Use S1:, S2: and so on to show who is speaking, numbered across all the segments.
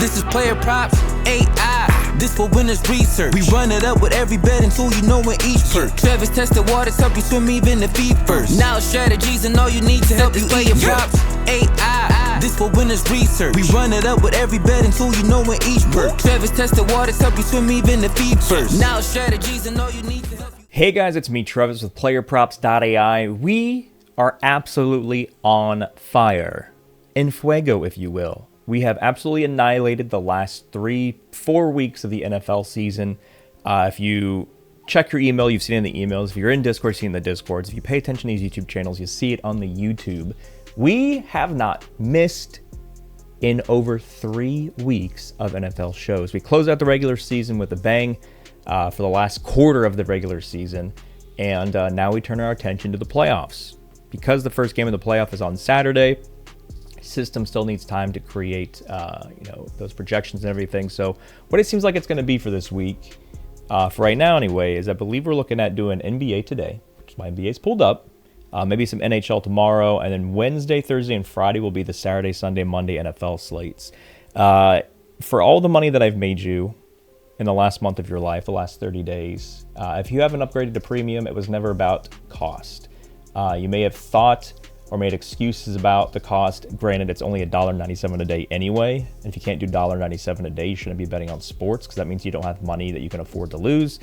S1: This is PlayerProps.ai. This for winners research. We run it up with every betting tool you know in each perk. Travis tested waters, help you swim even the feet first. Now strategies and all you need to help you PlayerProps.ai. This for winners research. We run it up with every betting tool you know in each perk. Travis tested waters, help you swim even the feet first. Now strategies and all you need to help you.
S2: Hey guys, it's me, Travis with PlayerProps.ai. We are absolutely on fire. En fuego, if you will. We have absolutely annihilated the last 3-4 weeks of the NFL season. If you check your email, you've seen it in the emails. If you're in Discord, you've seen the Discords. If you pay attention to these YouTube channels, you see it on the YouTube. We have not missed in over 3 weeks of NFL shows. We closed out the regular season with a bang for the last quarter of the regular season. And now we turn our attention to the playoffs. Because the first game of the playoff is on Saturday, system still needs time to create those projections and everything. So what it seems like it's going to be for this week, for right now anyway, is I believe we're looking at doing NBA today, which my NBA's pulled up, maybe some NHL tomorrow, and then Wednesday, Thursday, and Friday will be the Saturday, Sunday, Monday NFL slates. For all the money that I've made you in the last month of your life, the last 30 days, if you haven't upgraded to premium, it was never about cost. You may have thought or made excuses about the cost. Granted, it's only $1.97 a day anyway. And if you can't do $1.97 a day, you shouldn't be betting on sports because that means you don't have money that you can afford to lose.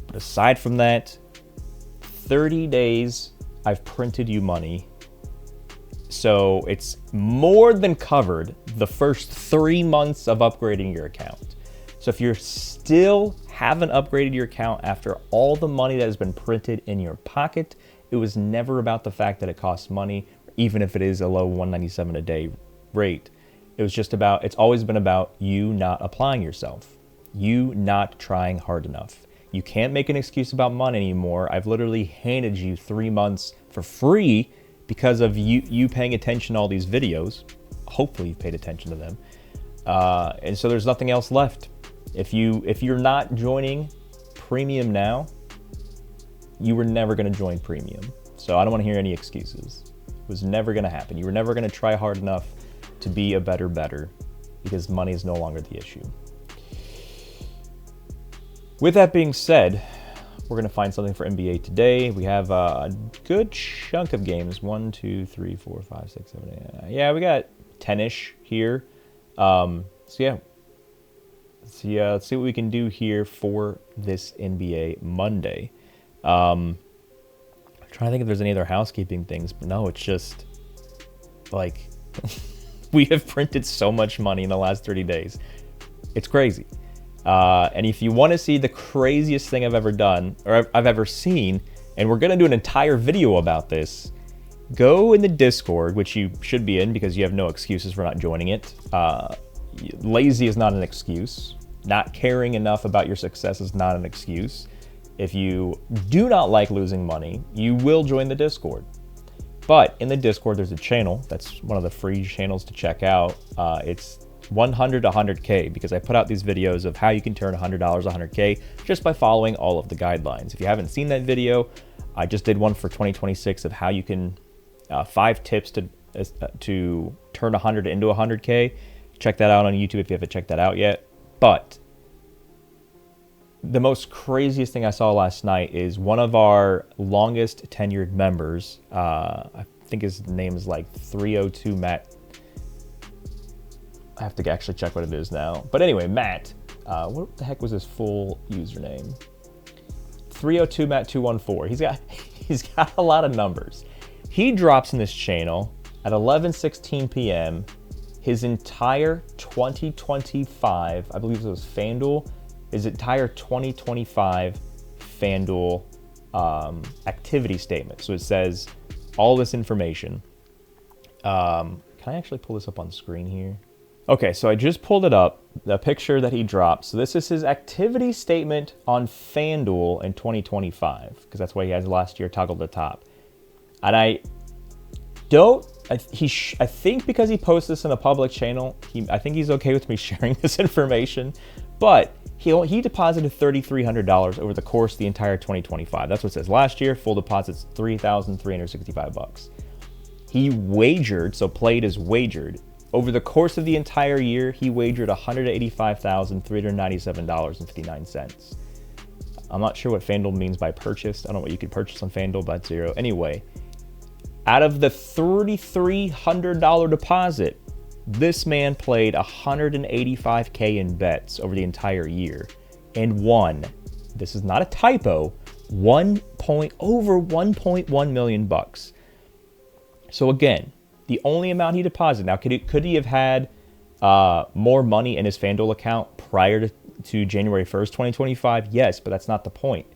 S2: But aside from that, 30 days, I've printed you money. So it's more than covered the first 3 months of upgrading your account. So if you still haven't upgraded your account after all the money that has been printed in your pocket, it was never about the fact that it costs money, even if it is a low $197 a day rate. It was just about, it's always been about you not applying yourself, you not trying hard enough. You can't make an excuse about money anymore. I've literally handed you 3 months for free because of you paying attention to all these videos. Hopefully you've paid attention to them. And so there's nothing else left. If you're not joining premium now, you were never going to join premium. So I don't want to hear any excuses. It was never going to happen. You were never going to try hard enough to be a better because money is no longer the issue. With that being said, we're going to find something for NBA today. We have a good chunk of games. 1, 2, 3, 4, 5, 6, 7, 8. Yeah, we got 10-ish here. So yeah. Let's see what we can do here for this NBA Monday. I'm trying to think if there's any other housekeeping things, but no, it's just like we have printed so much money in the last 30 days. It's crazy. And if you want to see the craziest thing I've ever done or I've ever seen, and we're going to do an entire video about this, go in the Discord, which you should be in because you have no excuses for not joining it. Lazy is not an excuse. Not caring enough about your success is not an excuse. If you do not like losing money, you will join the Discord. But in the Discord, there's a channel. That's one of the free channels to check out. It's 100 to 100K because I put out these videos of how you can turn $100 100K just by following all of the guidelines. If you haven't seen that video, I just did one for 2026 of how you can, 5 tips to turn 100 into 100K. Check that out on YouTube if you haven't checked that out yet. But the most craziest thing I saw last night is one of our longest tenured members, I think his name is like 302 Matt. I have to actually check what it is now. But anyway, Matt, what the heck was his full username? 302 Matt 214. He's got a lot of numbers. He drops in this channel at 11:16 p.m. his entire 2025, I believe it was FanDuel, his entire 2025 FanDuel activity statement. So it says all this information. Can I actually pull this up on screen here? Okay, so I just pulled it up, the picture that he dropped. So this is his activity statement on FanDuel in 2025, because that's why he has last year toggled at the top. And I think because he posts this in a public channel, I think he's okay with me sharing this information, but he deposited $3,300 over the course of the entire 2025. That's what it says. Last year, full deposits, $3,365. He wagered, so played as wagered, Over the course of the entire year, he wagered $185,397.59. I'm not sure what FanDuel means by purchased. I don't know what you could purchase on FanDuel, but zero. Anyway, out of the $3,300 deposit, this man played $185K in bets over the entire year and won. This is not a typo. Over 1.1 million bucks. So again, the only amount he deposited. Now, could he have had more money in his FanDuel account prior to January 1st, 2025? Yes, but that's not the point.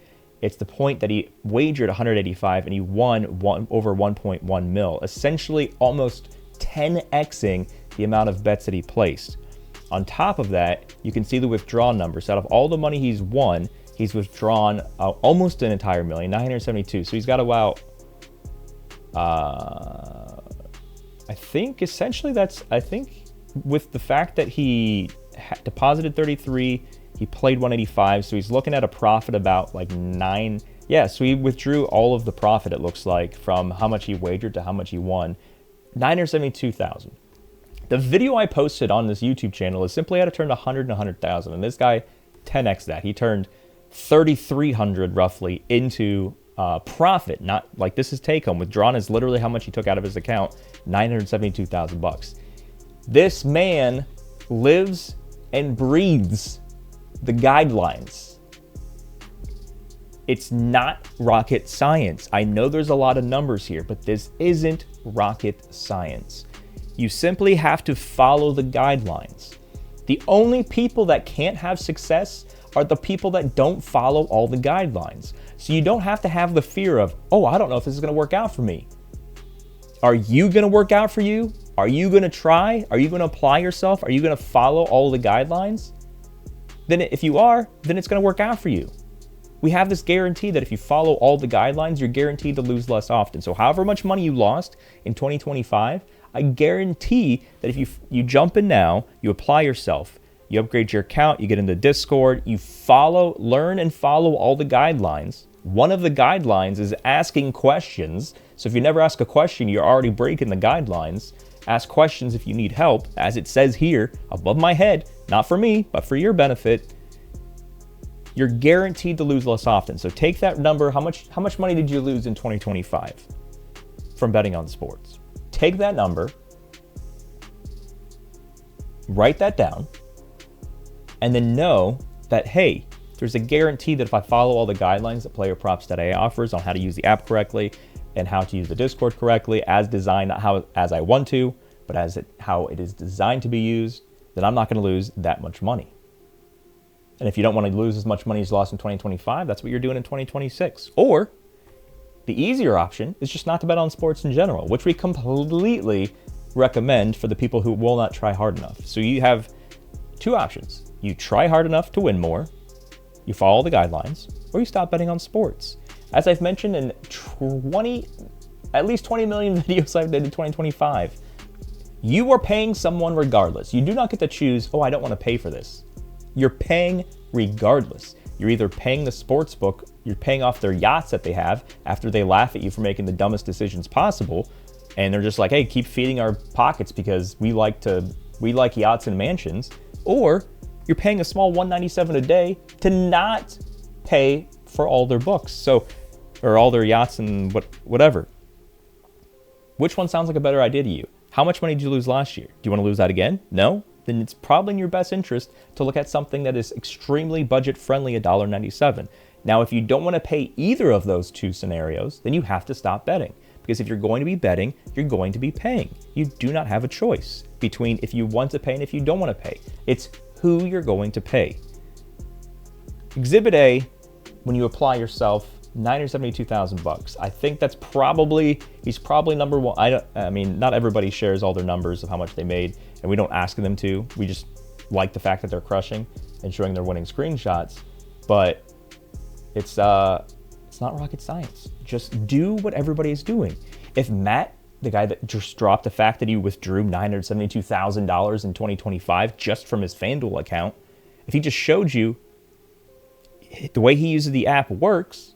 S2: It's the point that he wagered 185 and he won over 1.1 mil, essentially almost 10xing the amount of bets that he placed. On top of that, you can see the withdrawn numbers. Out of all the money he's won, he's withdrawn almost an entire million, 972. So he's got about, I think essentially with the fact that he deposited 33, he played 185, so he's looking at a profit about like 9. Yeah, so he withdrew all of the profit, it looks like, from how much he wagered to how much he won. 972,000. The video I posted on this YouTube channel is simply how to turn 100 and 100,000, and this guy 10x that. He turned 3,300 roughly into profit. Not like this is take home. Withdrawn is literally how much he took out of his account. 972,000 bucks. This man lives and breathes the guidelines. It's not rocket science. I know there's a lot of numbers here, but this isn't rocket science. You simply have to follow the guidelines. The only people that can't have success are the people that don't follow all the guidelines. So you don't have to have the fear of, oh, I don't know if this is going to work out for me. Are you going to work out for you? Are you going to try? Are you going to apply yourself? Are you going to follow all the guidelines? Then if you are, then it's going to work out for you. We have this guarantee that if you follow all the guidelines, you're guaranteed to lose less often. So however much money you lost in 2025, I guarantee that if you jump in now, you apply yourself, you upgrade your account, you get into Discord, you learn and follow all the guidelines. One of the guidelines is asking questions. So if you never ask a question, you're already breaking the guidelines. Ask questions if you need help, as it says here above my head, not for me, but for your benefit. You're guaranteed to lose less often. So take that number. How much money did you lose in 2025 from betting on sports? Take that number, write that down, and then know that, hey, there's a guarantee that if I follow all the guidelines that PlayerProps.ai offers on how to use the app correctly and how to use the Discord correctly, as designed, not as I want to, but how it is designed to be used, then I'm not going to lose that much money. And if you don't want to lose as much money as you lost in 2025, that's what you're doing in 2026. Or the easier option is just not to bet on sports in general, which we completely recommend for the people who will not try hard enough. So you have two options. You try hard enough to win more, you follow the guidelines, or you stop betting on sports. As I've mentioned in at least 20 million videos I've did in 2025, you are paying someone regardless. You do not get to choose, oh, I don't want to pay for this. You're paying regardless. You're either paying the sports book, you're paying off their yachts that they have after they laugh at you for making the dumbest decisions possible, and they're just like, hey, keep feeding our pockets because we like yachts and mansions, or you're paying a small $197 a day to not pay for all their books, or all their yachts and whatever. Which one sounds like a better idea to you? How much money did you lose last year? Do you want to lose that again? No? Then it's probably in your best interest to look at something that is extremely budget friendly, $1.97. Now, if you don't want to pay either of those two scenarios, then you have to stop betting. Because if you're going to be betting, you're going to be paying. You do not have a choice between if you want to pay and if you don't want to pay. It's who you're going to pay. Exhibit A, when you apply yourself, $972,000. I think he's probably number one. I mean, not everybody shares all their numbers of how much they made, and we don't ask them to. We just like the fact that they're crushing and showing their winning screenshots. But it's not rocket science. Just do what everybody is doing. If Matt, the guy that just dropped the fact that he withdrew $972,000 in 2025 just from his FanDuel account, if he just showed you the way he uses the app works,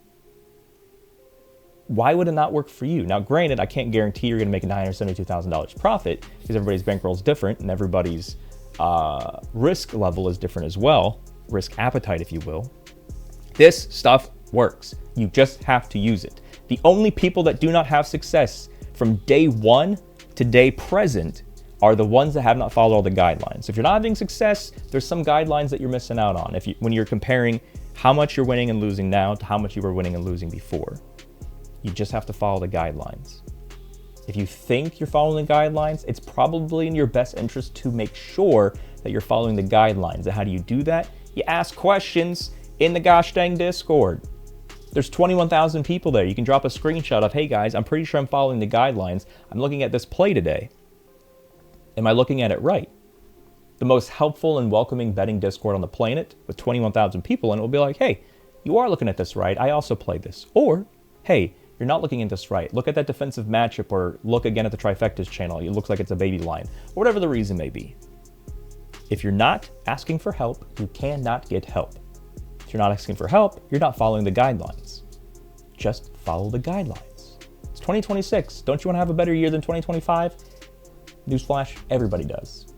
S2: why would it not work for you? Now, granted, I can't guarantee you're going to make $972,000 profit because everybody's bankroll is different and everybody's risk level is different as well, risk appetite, if you will. This stuff works. You just have to use it. The only people that do not have success from day one to day present are the ones that have not followed all the guidelines. So if you're not having success, there's some guidelines that you're missing out on when you're comparing how much you're winning and losing now to how much you were winning and losing before. You just have to follow the guidelines. If you think you're following the guidelines, it's probably in your best interest to make sure that you're following the guidelines. And how do you do that? You ask questions in the gosh dang Discord. There's 21,000 people there. You can drop a screenshot of, hey guys, I'm pretty sure I'm following the guidelines. I'm looking at this play today. Am I looking at it right? The most helpful and welcoming betting Discord on the planet with 21,000 people, and it will be like, hey, you are looking at this right. I also played this. Or, hey, you're not looking at this right. Look at that defensive matchup, or look again at the Trifectas channel. It looks like it's a baby line, or whatever the reason may be. If you're not asking for help, you cannot get help. If you're not asking for help, you're not following the guidelines. Just follow the guidelines. It's 2026. Don't you want to have a better year than 2025? Newsflash, everybody does.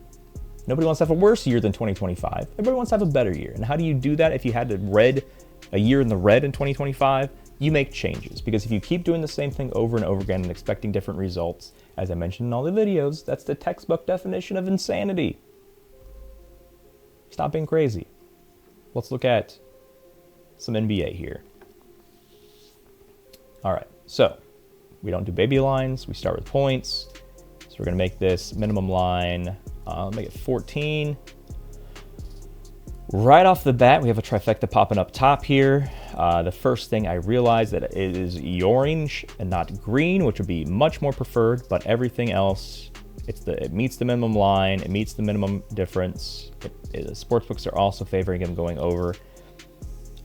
S2: Nobody wants to have a worse year than 2025. Everybody wants to have a better year. And how do you do that if you had a year in the red in 2025? You make changes. Because if you keep doing the same thing over and over again and expecting different results, as I mentioned in all the videos, that's the textbook definition of insanity. Stop being crazy. Let's look at some NBA here. All right, so we don't do baby lines. We start with points. So we're going to make this minimum line, make it 14. Right off the bat, we have a trifecta popping up top here. The first thing I realized that it is orange and not green, which would be much more preferred, but everything else, it meets the minimum line, it meets the minimum difference. Sportsbooks are also favoring him going over.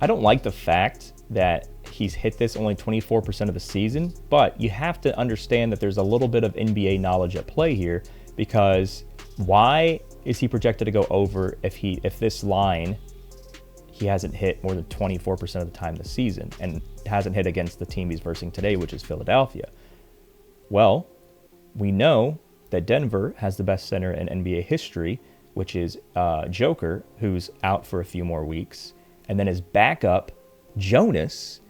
S2: I don't like the fact that he's hit this only 24% of the season, but you have to understand that there's a little bit of NBA knowledge at play here, because why is he projected to go over if this line he hasn't hit more than 24% of the time this season and hasn't hit against the team he's versing today, which is Philadelphia? Well, we know that Denver has the best center in NBA history, which is Joker, who's out for a few more weeks. And then his backup, Jonas,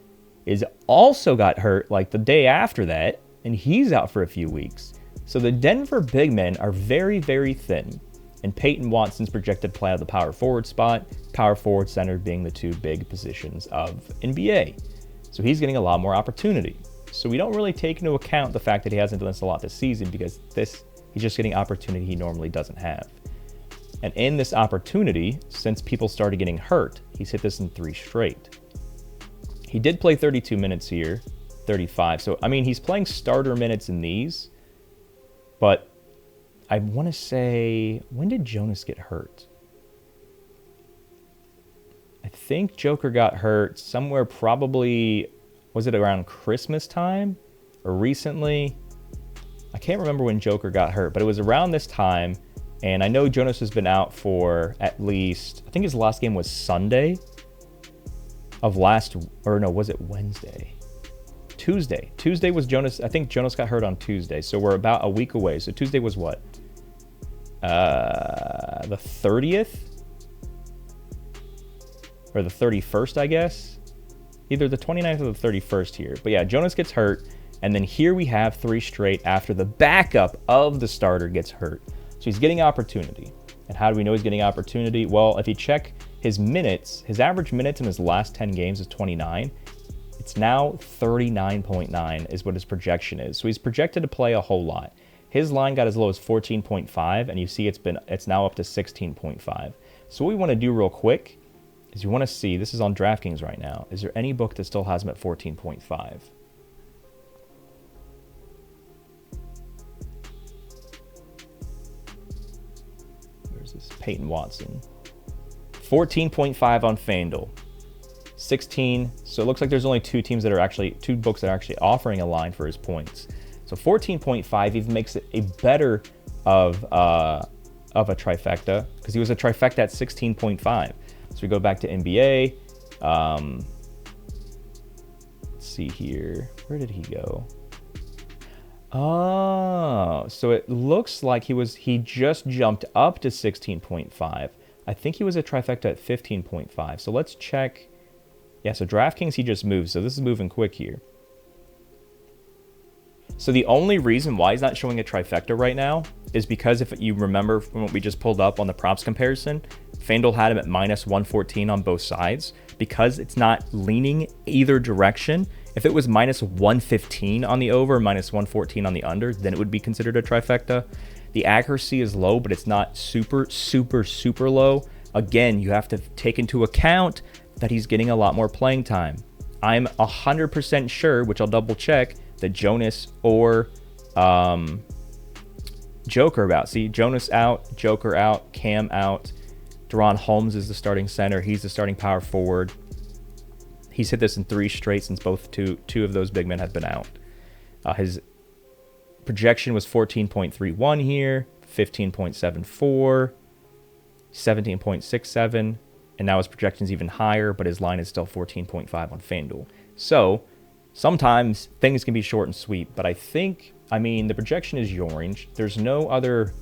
S2: is also got hurt like the day after that, and he's out for a few weeks. So the Denver big men are very, very thin. And Peyton Watson's projected to play out of the power forward spot, power forward, center being the two big positions of NBA. So he's getting a lot more opportunity. So we don't really take into account the fact that he hasn't done this a lot this season, because he's just getting opportunity he normally doesn't have. And in this opportunity, since people started getting hurt, he's hit this in 3 straight. He did play 32 minutes here, 35. So, I mean, he's playing starter minutes in these. But I want to say, when did Jonas get hurt? I think Joker got hurt somewhere probably, was it around Christmas time or recently? I can't remember when Joker got hurt, but it was around this time. And I know Jonas has been out for at least, I think his last game was Sunday of was it Wednesday? Tuesday. Tuesday was Jonas. I think Jonas got hurt on Tuesday. So we're about a week away. So Tuesday was what? The 30th? Or the 31st, I guess? Either the 29th or the 31st here. But yeah, Jonas gets hurt. And then here we have 3 straight after the backup of the starter gets hurt. So he's getting opportunity. And how do we know he's getting opportunity? Well, if you check his minutes, his average minutes in his last 10 games is 29. It's now 39.9 is what his projection is. So he's projected to play a whole lot. His line got as low as 14.5, and you see it's now up to 16.5. So what we want to do real quick is you want to see, this is on DraftKings right now, is there any book that still has him at 14.5? Where's this? Peyton Watson. 14.5 on FanDuel. 16. So it looks like there's only two books that are actually offering a line for his points. So 14.5 even makes it a better of a trifecta, because he was a trifecta at 16.5. So we go back to NBA. Let's see here. Where did he go? Oh, so it looks like he just jumped up to 16.5. I think he was a trifecta at 15.5. So let's check. Yeah, so DraftKings, he just moved. So this is moving quick here. So the only reason why he's not showing a trifecta right now is because if you remember from what we just pulled up on the props comparison, FanDuel had him at minus 114 on both sides. Because it's not leaning either direction, if it was minus 115 on the over, minus 114 on the under, then it would be considered a trifecta. The accuracy is low, but it's not super, super, super low. Again, you have to take into account that he's getting a lot more playing time. I'm 100% sure, which I'll double check, that Jonas or Joker about. See, Jonas out, Joker out, Cam out. Deron Holmes is the starting center. He's the starting power forward. He's hit this in 3 straight since two of those big men have been out. His projection was 14.31 here, 15.74, 17.67, and now his projection's even higher, but his line is still 14.5 on FanDuel. So sometimes things can be short and sweet, but I mean, the projection is orange. There's no other.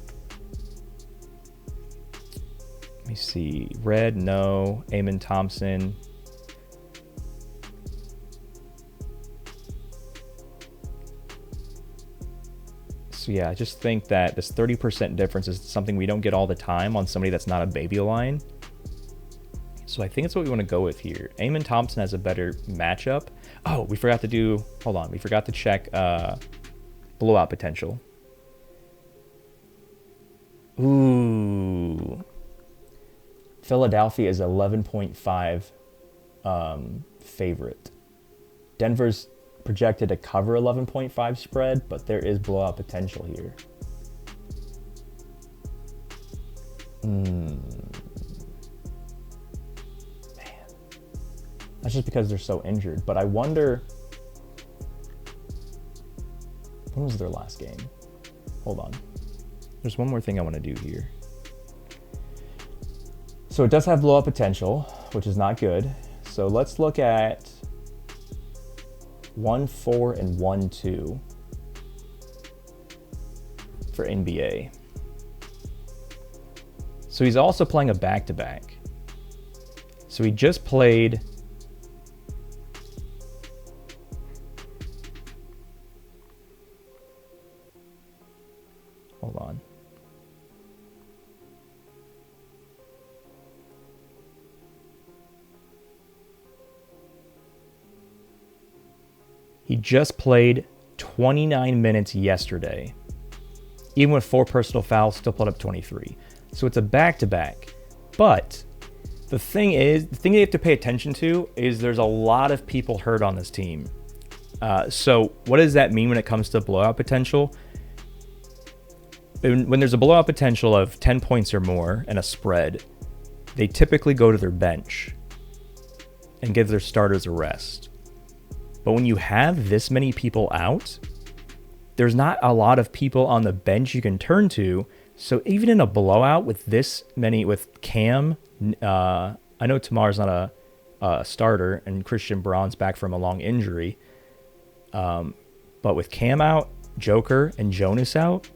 S2: Let me see. Red, no. Eamon Thompson. So yeah, I just think that this 30% difference is something we don't get all the time on somebody that's not a baby line. So I think it's what we want to go with here. Eamon Thompson has a better matchup. Oh, we forgot to do, hold on. We forgot to check blowout potential. Ooh. Philadelphia is 11.5 favorite. Denver's projected to cover 11.5 spread, but there is blowout potential here. Man. That's just because they're so injured. But I wonder, when was their last game? Hold on. There's one more thing I want to do here. So it does have blowout potential, which is not good. So let's look at 1-4 and 1-2 for NBA. So he's also playing a back-to-back. So he just played hold on. He just played 29 minutes yesterday. Even with 4 personal fouls, still put up 23. So it's a back-to-back. But the thing you have to pay attention to is there's a lot of people hurt on this team. So what does that mean when it comes to blowout potential? When there's a blowout potential of 10 points or more and a spread, they typically go to their bench and give their starters a rest. But when you have this many people out, there's not a lot of people on the bench you can turn to. So even in a blowout with this many, with Cam, I know Tamar's not a starter and Christian Braun's back from a long injury. But with Cam out, Joker, and Jonas out,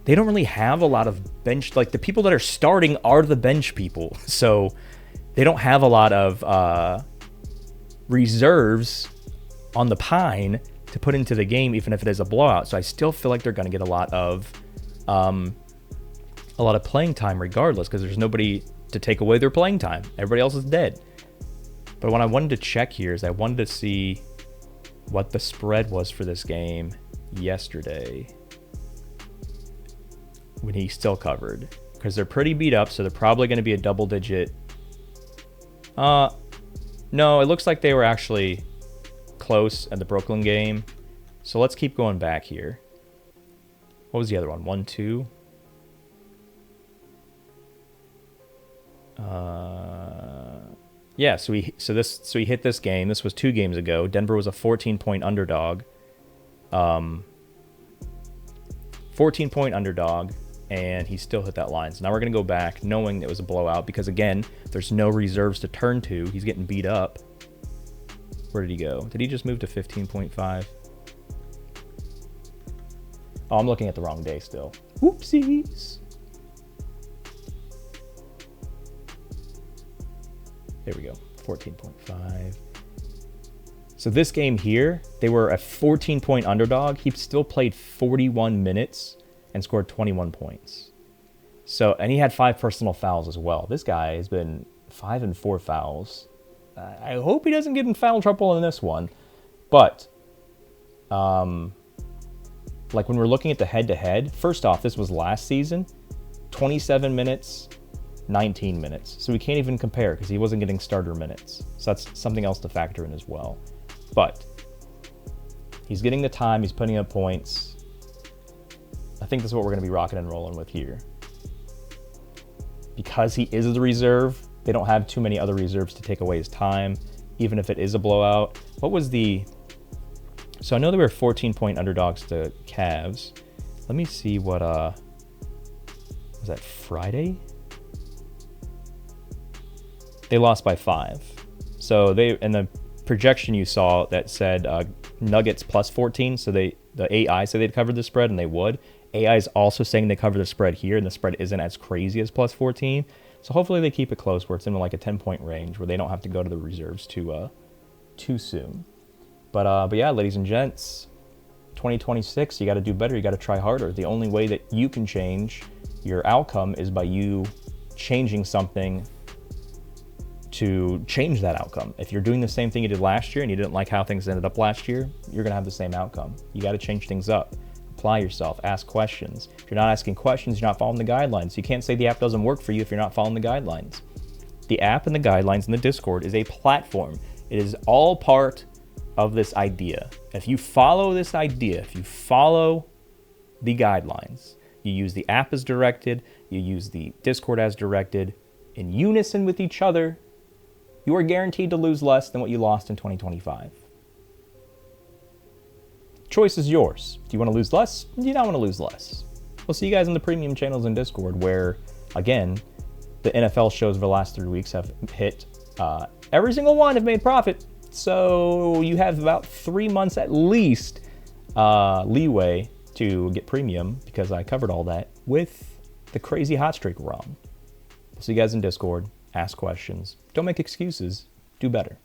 S2: they don't really have a lot of bench. Like the people that are starting are the bench people. So they don't have a lot of reserves on the pine to put into the game, even if it is a blowout. So I still feel like they're going to get a lot of playing time regardless, because there's nobody to take away their playing time. Everybody else is dead. But what I wanted to check here is I wanted to see what the spread was for this game yesterday when he still covered, because they're pretty beat up, so they're probably going to be a double digit. No, it looks like they were actually close at the Brooklyn game. So let's keep going back here. What was the other one? 1-2. Yeah, so he hit this game. This was 2 games ago. Denver was a 14-point underdog. 14-point underdog, and he still hit that line. So now we're going to go back knowing it was a blowout because, again, there's no reserves to turn to. He's getting beat up. Where did he go? Did he just move to 15.5? Oh, I'm looking at the wrong day still. Whoopsies. There we go, 14.5. So this game here, they were a 14-point underdog. He still played 41 minutes and scored 21 points. So, and he had 5 personal fouls as well. This guy has been 5 and 4 fouls. I hope he doesn't get in foul trouble in this one. But, like when we're looking at the head-to-head, first off, this was last season, 27 minutes, 19 minutes. So we can't even compare because he wasn't getting starter minutes. So that's something else to factor in as well. But he's getting the time, he's putting up points. I think this is what we're going to be rocking and rolling with here. Because he is the reserve, they don't have too many other reserves to take away his time, even if it is a blowout. What was the... So I know they were 14-point underdogs to Cavs. Let me see what... Was that Friday? They lost by 5. So they... And the projection you saw that said Nuggets plus 14, so the AI said they'd cover the spread, and they would. AI is also saying they cover the spread here, and the spread isn't as crazy as plus 14. So hopefully they keep it close where it's in like a 10-point range where they don't have to go to the reserves too soon. But yeah, ladies and gents, 2026, you got to do better. You got to try harder. The only way that you can change your outcome is by you changing something to change that outcome. If you're doing the same thing you did last year and you didn't like how things ended up last year, you're going to have the same outcome. You got to change things up. Apply yourself, ask questions. If you're not asking questions, you're not following the guidelines. You can't say the app doesn't work for you if you're not following the guidelines. The app and the guidelines in the Discord is a platform. It is all part of this idea. If you follow this idea, if you follow the guidelines, you use the app as directed, you use the Discord as directed, in unison with each other, you are guaranteed to lose less than what you lost in 2025. Choice is yours. Do you want to lose less? Do you not want to lose less? We'll see you guys in the premium channels in Discord where, again, the NFL shows over the last 3 weeks have hit, every single one have made profit. So you have about 3 months at least leeway to get premium because I covered all that with the crazy hot streak we're on. We'll see you guys in Discord. Ask questions. Don't make excuses. Do better.